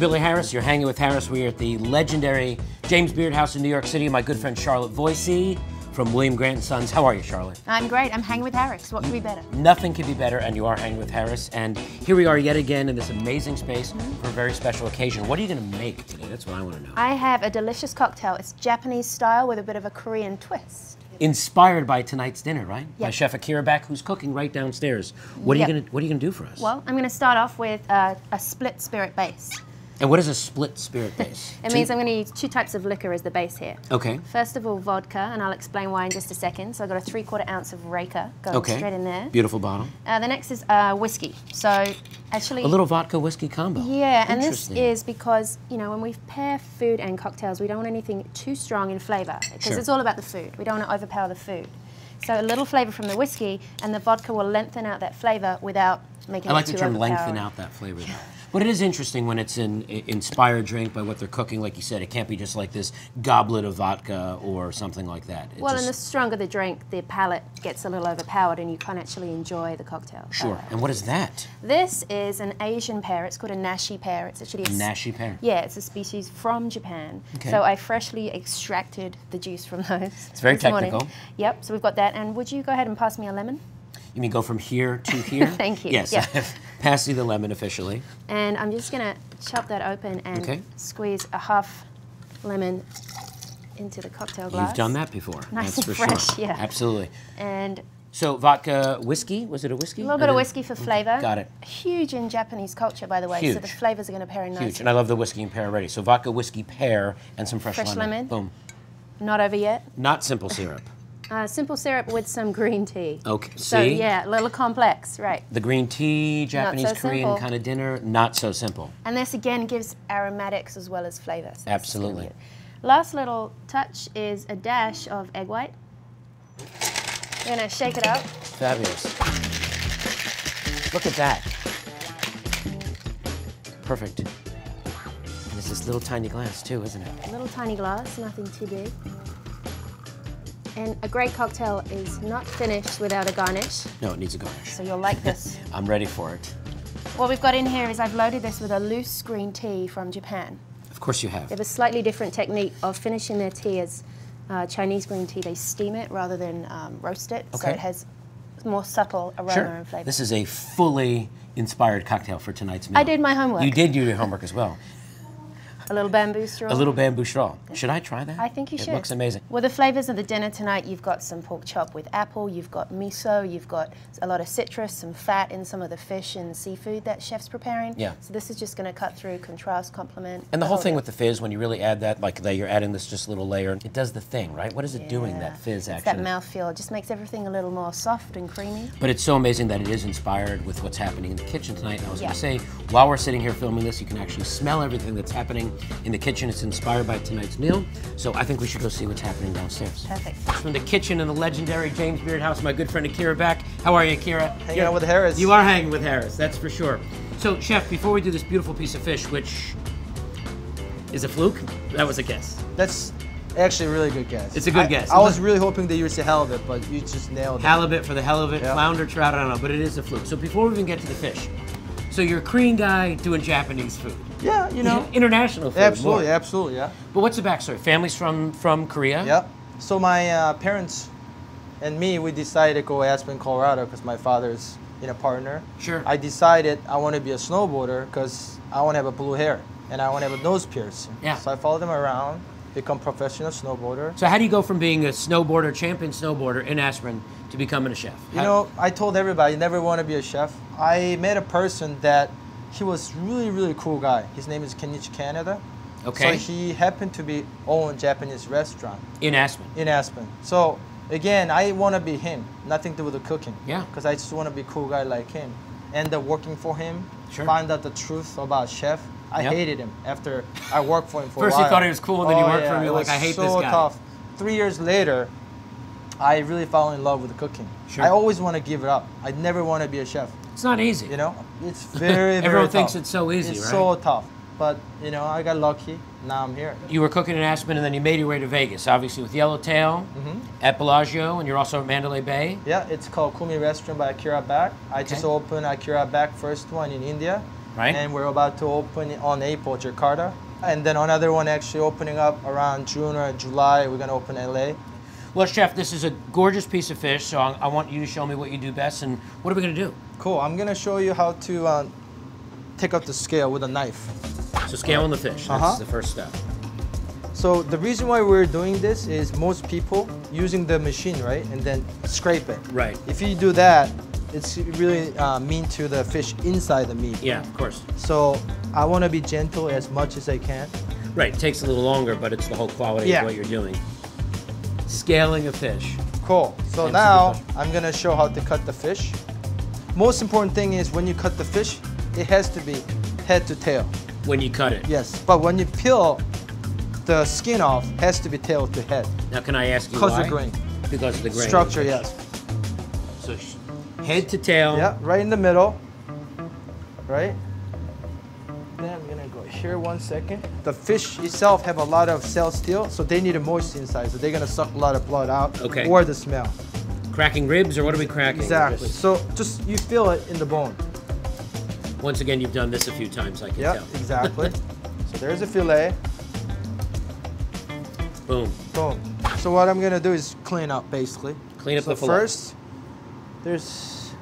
Billy Harris. You're hanging with Harris. We're at the legendary James Beard House in New York City. My good friend Charlotte Voisey from William Grant & Sons. How are you, Charlotte? I'm great. I'm hanging with Harris. What could be better? Nothing could be better, and you are hanging with Harris. And here we are yet again in this amazing space for a very special occasion. What are you going to make today? That's what I want to know. I have a delicious cocktail. It's Japanese style with a bit of a Korean twist. Inspired by tonight's dinner, right? Yep. By Chef Akira back, who's cooking right downstairs. What are you gonna do for us? Well, I'm gonna start off with a split spirit base. And what is a split spirit base? It means I'm going to use 2 types of liquor as the base here. Okay. First of all, vodka, and I'll explain why in just a second. So I've got a 3/4 ounce of Raka going straight in there. Beautiful bottle. The next is whiskey. So actually... A little vodka whiskey combo. Yeah, and this is because, you know, when we pair food and cocktails, we don't want anything too strong in flavour, because it's all about the food. We don't want to overpower the food. So a little flavour from the whiskey, and the vodka will lengthen out that flavour without making it too overpowering. I like the term lengthen out that flavour, though. But it is interesting when it's an inspired drink by what they're cooking. Like you said, it can't be just like this goblet of vodka or something like that. Well, and the stronger the drink, the palate gets a little overpowered and you can't actually enjoy the cocktail. Sure. And what is that? This is an Asian pear. It's called a nashi pear. It's actually a nashi pear? Yeah, it's a species from Japan. Okay. So I freshly extracted the juice from those. It's very technical. Morning. Yep, so we've got that. And would you go ahead and pass me a lemon? You mean go from here to here? Thank you. Yes. Yep. Pass you the lemon officially. And I'm just going to chop that open and squeeze a half lemon into the cocktail glass. You've done that before. Nice That's and for fresh, sure. yeah. Absolutely. And so vodka whiskey? Was it a whiskey? A little bit of whiskey for flavour. Got it. Huge in Japanese culture, by the way. Huge. So the flavours are going to pair in nicely. Huge. And I love the whiskey and pear already. So vodka, whiskey, pear, and some fresh lemon. Boom. Not over yet. Not simple syrup. Simple syrup with some green tea. Okay. So yeah, a little complex, right? The green tea, Japanese, Korean kind of dinner, not so simple. And this again gives aromatics as well as flavours. Absolutely. Last little touch is a dash of egg white. We're gonna shake it up. Fabulous. Look at that. Perfect. And it's this little tiny glass too, isn't it? A little tiny glass, nothing too big. And a great cocktail is not finished without a garnish. No, it needs a garnish. So you'll like this. I'm ready for it. What we've got in here is I've loaded this with a loose green tea from Japan. Of course you have. They have a slightly different technique of finishing their tea as Chinese green tea. They steam it rather than roast it, so it has more subtle aroma and flavour. This is a fully inspired cocktail for tonight's meal. I did my homework. You did do your homework as well. A little bamboo straw. A little bamboo straw. Should I try that? I think you should. It looks amazing. Well, the flavours of the dinner tonight, you've got some pork chop with apple, you've got miso, you've got a lot of citrus, some fat in some of the fish and seafood that chef's preparing. Yeah. So this is just going to cut through, contrast, complement. And the whole thing with the fizz, when you really add that, like you're adding this just little layer, it does the thing, right? What is it doing, that fizz it's action? that mouthfeel. It just makes everything a little more soft and creamy. But it's so amazing that it is inspired with what's happening in the kitchen tonight. And I was going to say, while we're sitting here filming this, you can actually smell everything that's happening in the kitchen. It's inspired by tonight's meal. So I think we should go see what's happening downstairs. Perfect. From the kitchen in the legendary James Beard House, my good friend Akira back. How are you, Akira? Hanging out with Harris. You are hanging with Harris, that's for sure. So, Chef, before we do this beautiful piece of fish, which is a fluke, that was a guess. That's actually a really good guess. It's a good guess. I was really hoping that you would say halibut, but you just nailed it. Halibut for the hell of it, flounder, trout, I don't know, but it is a fluke. So before we even get to the fish, so you're a Korean guy doing Japanese food. Yeah, you know. International food. Absolutely, absolutely, yeah. But what's the backstory? Family's from Korea? Yep. So my parents and me, we decided to go Aspirin, Colorado, because my father's a partner. Sure. I decided I want to be a snowboarder because I want to have a blue hair and I want to have a nose piercing. Yeah. So I followed them around, become professional snowboarder. So how do you go from being a snowboarder, champion snowboarder in Aspirin to becoming a chef? You know, I told everybody, you never want to be a chef. I met a person that he was really cool guy. His name is Kenichi Canada. Okay. So he happened to own Japanese restaurant. In Aspen. In Aspen. So again, I want to be him. Nothing to do with the cooking. Yeah. Because I just want to be a cool guy like him. End up working for him. Sure. Find out the truth about chef. I hated him after I worked for him for a while. First you thought he was cool, and then you worked for him, you're like, I hate this guy. So tough. 3 years later, I really fell in love with the cooking. Sure. I always want to give it up. I never want to be a chef. It's not easy. You know, it's very Everyone tough. thinks it's so easy, it's right? so tough. But, you know, I got lucky. Now I'm here. You were cooking in Aspen, and then you made your way to Vegas, obviously with Yellowtail, at Bellagio, and you're also at Mandalay Bay. Yeah, it's called Kumi Restaurant by Akira back. I just opened Akira back, first one in India. Right. And we're about to open on April, Jakarta. And then another one actually opening up around June or July. We're gonna open LA. Well, Chef, this is a gorgeous piece of fish, so I want you to show me what you do best, and what are we gonna do? Cool, I'm gonna show you how to take out the scale with a knife. So scaling the fish, that's the first step. So the reason why we're doing this is most people using the machine, right? And then scrape it. Right. If you do that, it's really mean to the fish inside the meat. Yeah, of course. So I wanna be gentle as much as I can. Right, it takes a little longer, but it's the whole quality of what you're doing. Scaling a fish. Cool. So now I'm gonna show how to cut the fish. Most important thing is when you cut the fish, it has to be head to tail. When you cut it. Yes, but when you peel the skin off, it has to be tail to head. Now can I ask you why? Because of the grain. Because of the grain. Structure, yes. So head to tail. Yeah, right in the middle. Right? Then I'm gonna go here 1 second. The fish itself have a lot of cells still, so they need a moisture inside, so they're gonna suck a lot of blood out. Okay. Or the smell. Cracking ribs, or what are we cracking? Exactly. So just you feel it in the bone. Once again, you've done this a few times, I can tell. Yeah, exactly. So there's a fillet. Boom. Boom. So what I'm gonna do is clean up, basically. Clean up so the fillet. First,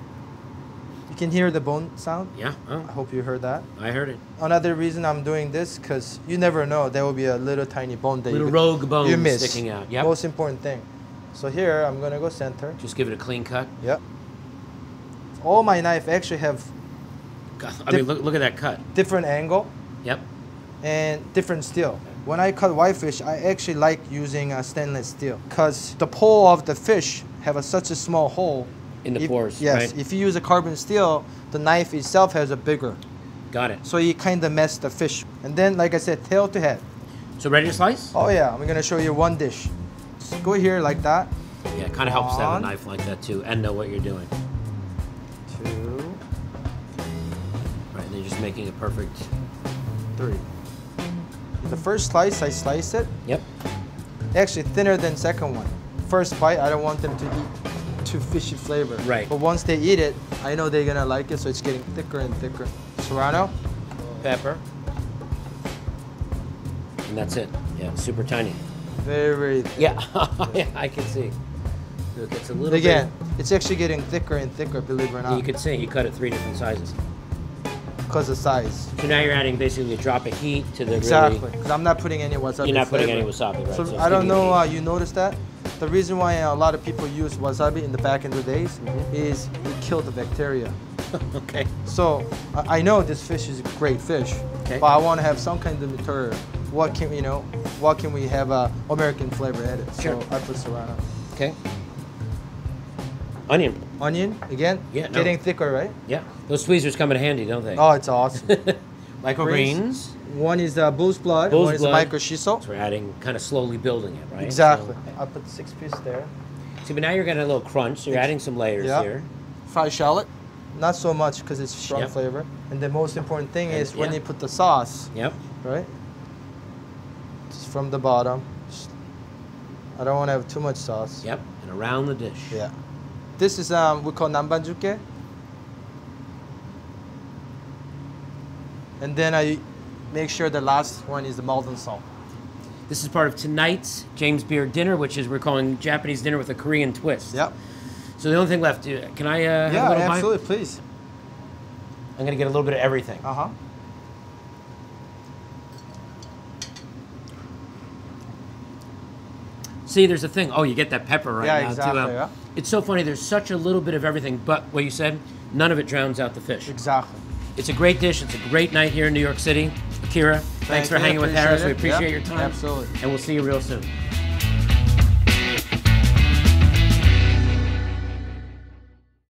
you can hear the bone sound. Yeah. Oh, I hope you heard that. I heard it. Another reason I'm doing this, because you never know, there will be a little tiny bone that Little rogue bone you miss. sticking out. Yep. Most important thing. So here, I'm gonna go center. Just give it a clean cut. Yep. All my knife actually have God, I mean, look at that cut. different angle Yep. and different steel. When I cut whitefish, I actually like using stainless steel because the pole of the fish have such a small hole. In the pores, Yes, right? if you use a carbon steel, the knife itself has a bigger. Got it. So you kind of mess the fish. And then, like I said, tail to head. So ready to slice? Oh yeah, I'm gonna show you one dish. Just go here like that. Yeah, it kind of helps to have a One. knife like that too, and know what you're doing. 2, Right, and you're just making it perfect. 3. The first slice, I slice it. Yep. Actually, thinner than second one. First bite, I don't want them to eat too fishy flavor. Right. But once they eat it, I know they're gonna like it, so it's getting thicker and thicker. Serrano. Pepper. And that's it. Yeah, super tiny. Very, very thick. Yeah, yeah, I can see. So it gets a little Again, it's actually getting thicker and thicker, believe it or bit. not. You can see you cut it 3 different sizes. Because of size. So now you're adding basically a drop of heat to the Exactly. really. Because I'm not putting any wasabi You're not putting flavor. any wasabi, right? So it's I don't giving you know, heat. you noticed that? The reason why a lot of people use wasabi in the back in the days is it killed the bacteria. Okay. So I know this fish is a great fish, Okay. but I want to have some kind of material. What can we have American flavor added? Sure. So I put serrano. Okay. Onion. Onion again. Yeah, no. Getting thicker, right? Yeah. Those tweezers come in handy, don't they? Oh, it's awesome. Microgreens. One is bull's blood. Bull's one is blood. micro shiso. So we're adding, kind of slowly building it, right? Exactly. So, I put 6 pieces there. see, but now you're getting a little crunch, so you're adding some layers Yeah. here. Fried shallot. Not so much because it's strong Yep. flavor. And the most important thing And- is when yeah. you put the sauce, Yep. right? Just from the bottom. I don't want to have too much sauce. Yep. And around the dish. Yeah. This is we call nambanjuke. And then I make sure the last one is the Malden salt. This is part of tonight's James Beard dinner, which is we're calling Japanese dinner with a Korean twist. Yep. So the only thing left, can I have a Yeah, little bite? absolutely, please. I'm gonna get a little bit of everything. Uh-huh. See, there's a thing. Oh, you get that pepper right Yeah, now exactly, too. yeah. It's so funny. There's such a little bit of everything, but what you said, none of it drowns out the fish. Exactly. It's a great dish. It's a great night here in New York City. Akira, thanks for you, hanging with appreciate Harris. We it. appreciate Yeah, your time. absolutely. And we'll see you real soon.